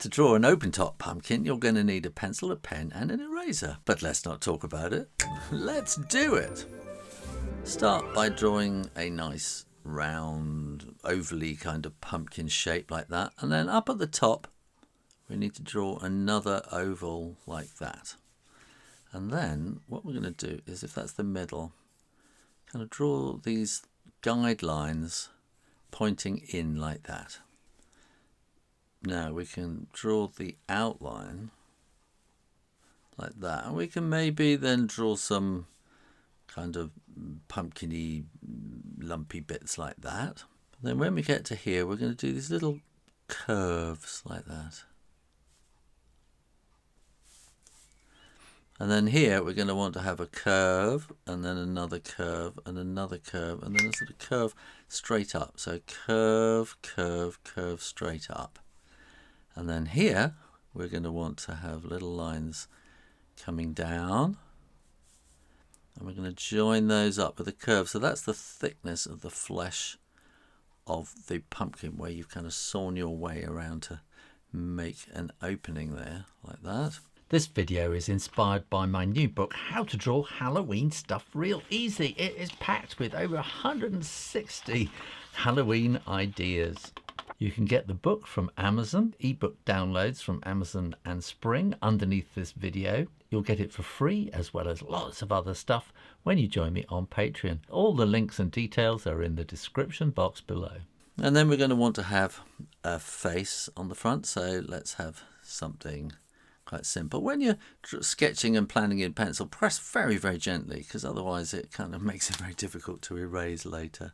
To draw an open top pumpkin, you're going to need a pencil, a pen and an eraser. But let's not talk about it. Let's do it. Start by drawing a nice round, ovally kind of pumpkin shape like that. And then up at the top, we need to draw another oval like that. And then what we're going to do is, if that's the middle, kind of draw these guidelines pointing in like that. Now we can draw the outline like that, and we can maybe then draw some kind of pumpkin-y lumpy bits like that. But then when we get to here, we're going to do these little curves like that. And then here we're going to want to have a curve, and then another curve, and another curve, and then a sort of curve straight up. So curve, curve, curve straight up. And then here we're going to want to have little lines coming down, and we're going to join those up with a curve. So that's the thickness of the flesh of the pumpkin, where you've kind of sawn your way around to make an opening there like that. This video is inspired by my new book, How to Draw Halloween Stuff Real Easy. It is packed with over 160 Halloween ideas. You can get the book from Amazon, ebook downloads from Amazon and Spring underneath this video. You'll get it for free, as well as lots of other stuff when you join me on Patreon. All the links and details are in the description box below. And then we're going to want to have a face on the front, so let's have something quite simple. When you're sketching and planning in pencil, press very, very gently, because otherwise it kind of makes it very difficult to erase later.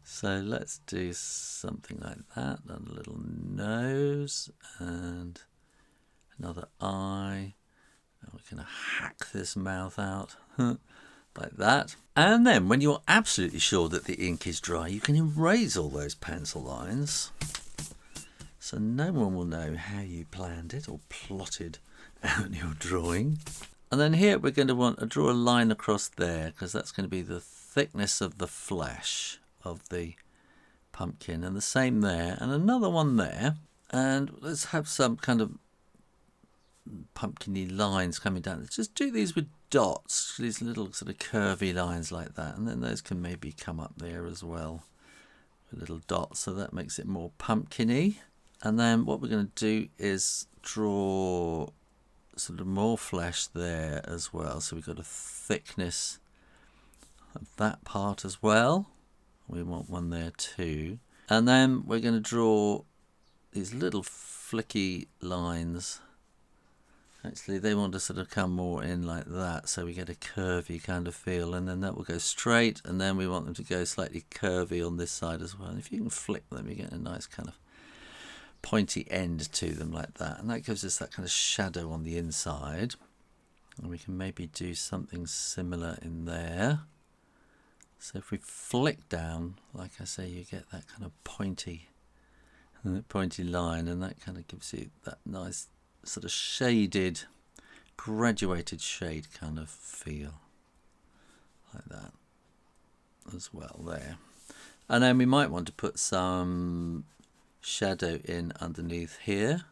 So let's do something like that, and a little nose and another eye. And we're going to hack this mouth out like that. And then when you're absolutely sure that the ink is dry, you can erase all those pencil lines, so no one will know how you planned it or plotted out your drawing. And then here we're going to want to draw a line across there, because that's going to be the thickness of the flesh of the pumpkin, and the same there, and another one there. And let's have some kind of pumpkin-y lines coming down. Let's just do these with dots, these little sort of curvy lines like that, and then those can maybe come up there as well with little dots, so that makes it more pumpkin-y. And then what we're going to do is draw sort of more flesh there as well, so we've got a thickness of that part as well. We want one there too. And then we're going to draw these little flicky lines. Actually, they want to sort of come more in like that, so we get a curvy kind of feel, and then that will go straight, and then we want them to go slightly curvy on this side as well. And if you can flick them, you get a nice kind of pointy end to them like that, and that gives us that kind of shadow on the inside. And we can maybe do something similar in there. So if we flick down, like I say, you get that kind of pointy line, and that kind of gives you that nice sort of shaded, graduated shade kind of feel like that as well there. And then we might want to put some shadow in underneath here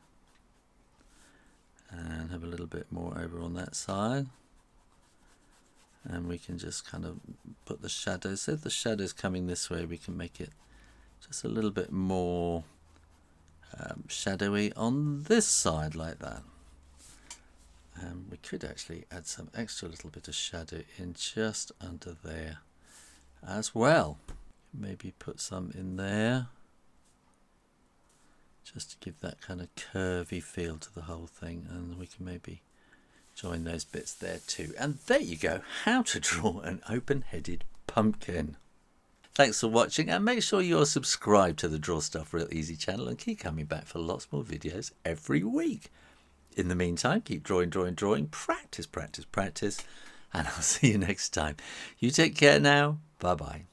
and have a little bit more over on that side. And we can just kind of put the shadows. So if the shadow's coming this way, we can make it just a little bit more shadowy on this side like that. And we could actually add some extra little bit of shadow in just under there as well. Maybe put some in there, just to give that kind of curvy feel to the whole thing. And we can maybe join those bits there too. And there you go, how to draw an open-headed pumpkin. Thanks for watching, and make sure you're subscribed to the Draw Stuff Real Easy channel, and keep coming back for lots more videos every week. In the meantime, keep drawing, practice, practice, practice, and I'll see you next time. You take care now. Bye-bye.